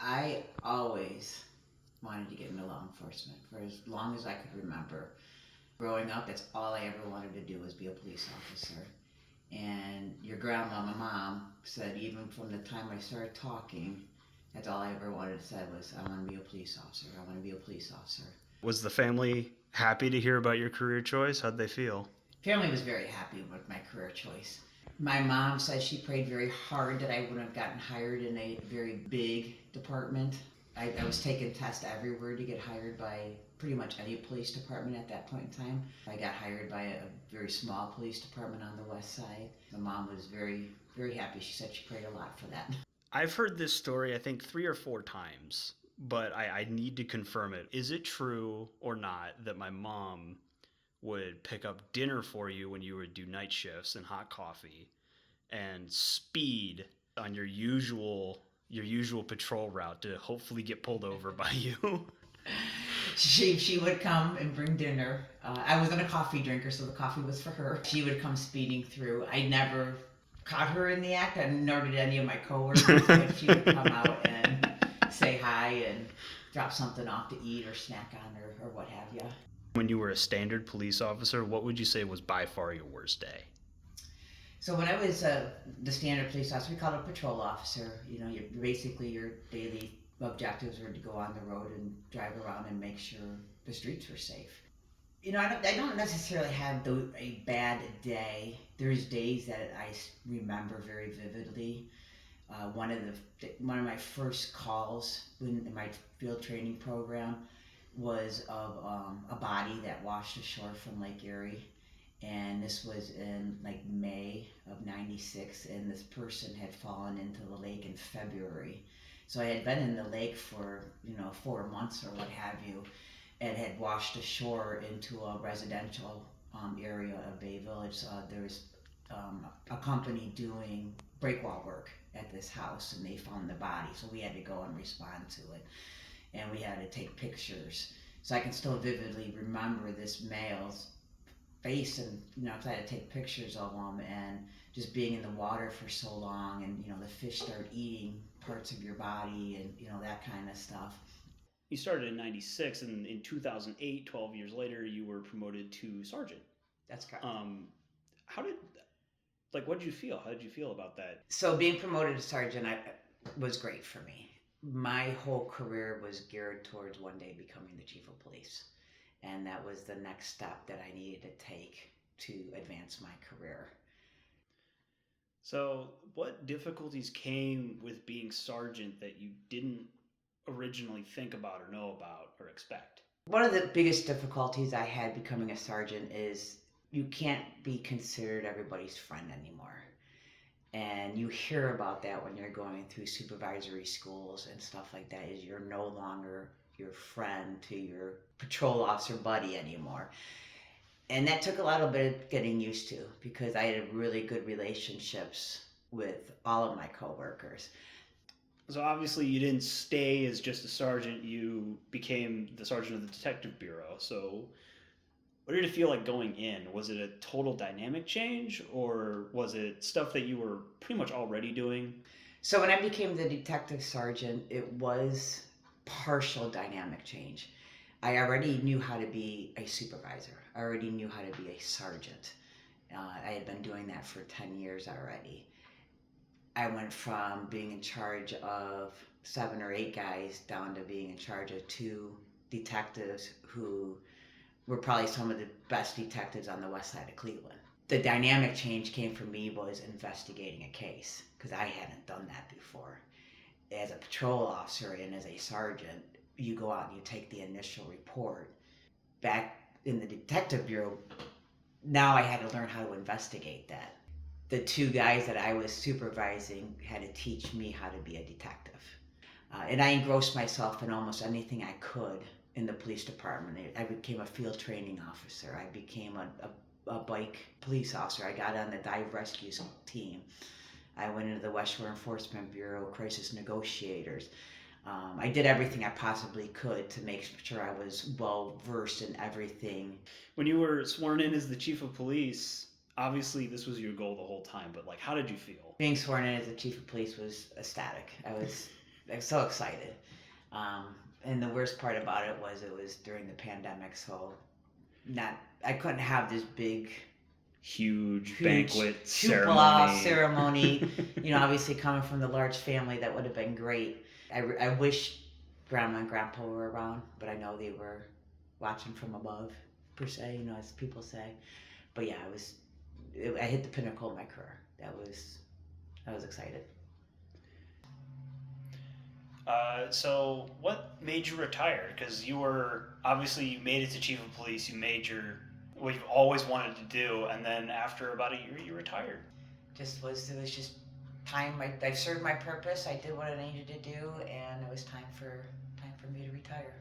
I always wanted to get into law enforcement for as long as I could remember. Growing up, that's all I ever wanted to do was be a police officer. And your grandma, my mom, said even from the time I started talking, that's all I ever wanted to say was, I want to be a police officer. I want to be a police officer. Was the family happy to hear about your career choice? How'd they feel? Family was very happy with my career choice. My mom said she prayed very hard that I wouldn't have gotten hired in a very big department. I was taking tests everywhere to get hired by pretty much any police department at that point in time. I got hired by a very small police department on the west side. My mom was very, very happy. She said she prayed a lot for that. I've heard this story, I think, 3 or 4 times, but I need to confirm it. Is it true or not that my mom would pick up dinner for you when you would do night shifts and hot coffee and speed on your usual patrol route to hopefully get pulled over by you? She would come and bring dinner. I wasn't a coffee drinker, so the coffee was for her. She would come speeding through. I never caught her in the act, and nor did any of my coworkers. But she would come out and say hi and drop something off to eat or snack on or what have you. When you were a standard police officer, what would you say was by far your worst day? So when I was the standard police officer, we called it a patrol officer. You know, basically your daily objectives were to go on the road and drive around and make sure the streets were safe. You know, I don't necessarily have a bad day. There's days that I remember very vividly. One of my first calls in my field training program was of a body that washed ashore from Lake Erie, and this was in like May of '96, and this person had fallen into the lake in February. So I had been in the lake for 4 months or what have you, and had washed ashore into a residential area of Bay Village. There was a company doing breakwall work at this house, and they found the body, so we had to go and respond to it, and we had to take pictures. So I can still vividly remember this male's face, and because I had to take pictures of him, and just being in the water for so long, and the fish start eating parts of your body, and that kind of stuff. You started in '96, and in 2008, 12 years later, you were promoted to sergeant. That's correct. How did, what did you feel? How did you feel about that? So being promoted to sergeant was great for me. My whole career was geared towards one day becoming the chief of police. And that was the next step that I needed to take to advance my career. So, what difficulties came with being sergeant that you didn't originally think about or know about or expect? One of the biggest difficulties I had becoming a sergeant is you can't be considered everybody's friend anymore. And you hear about that when you're going through supervisory schools and stuff like that, is you're no longer your friend to your patrol officer buddy anymore. And that took a lot of bit of getting used to, because I had really good relationships with all of my coworkers. So obviously you didn't stay as just a sergeant, you became the sergeant of the detective bureau. So what did it feel like going in? Was it a total dynamic change, or was it stuff that you were pretty much already doing? So when I became the detective sergeant, it was partial dynamic change. I already knew how to be a supervisor. I already knew how to be a sergeant. I had been doing that for 10 years already. I went from being in charge of 7 or 8 guys down to being in charge of 2 detectives who were probably some of the best detectives on the west side of Cleveland. The dynamic change came for me was investigating a case, because I hadn't done that before. As a patrol officer and as a sergeant, you go out and you take the initial report. Back in the detective bureau, now I had to learn how to investigate that. The 2 guys that I was supervising had to teach me how to be a detective. And I engrossed myself in almost anything I could in the police department. I became a field training officer. I became a bike police officer. I got on the dive rescue team. I went into the West Shore Enforcement Bureau crisis negotiators. I did everything I possibly could to make sure I was well versed in everything. When you were sworn in as the chief of police, obviously this was your goal the whole time, but how did you feel? Being sworn in as the chief of police was ecstatic. I was I'm so excited. Um, and the worst part about it was during the pandemic, so not I couldn't have this big Huge huge banquet hoopla ceremony. ceremony. Obviously coming from the large family, that would have been great. I wish grandma and grandpa were around, but I know they were watching from above, per se, as people say. But yeah, I hit the pinnacle of my career. I was excited. So what made you retire? Because you made it to chief of police. You made what you've always wanted to do, and then after about a year, you retired. It was just time. I served my purpose. I did what I needed to do, and it was time for me to retire.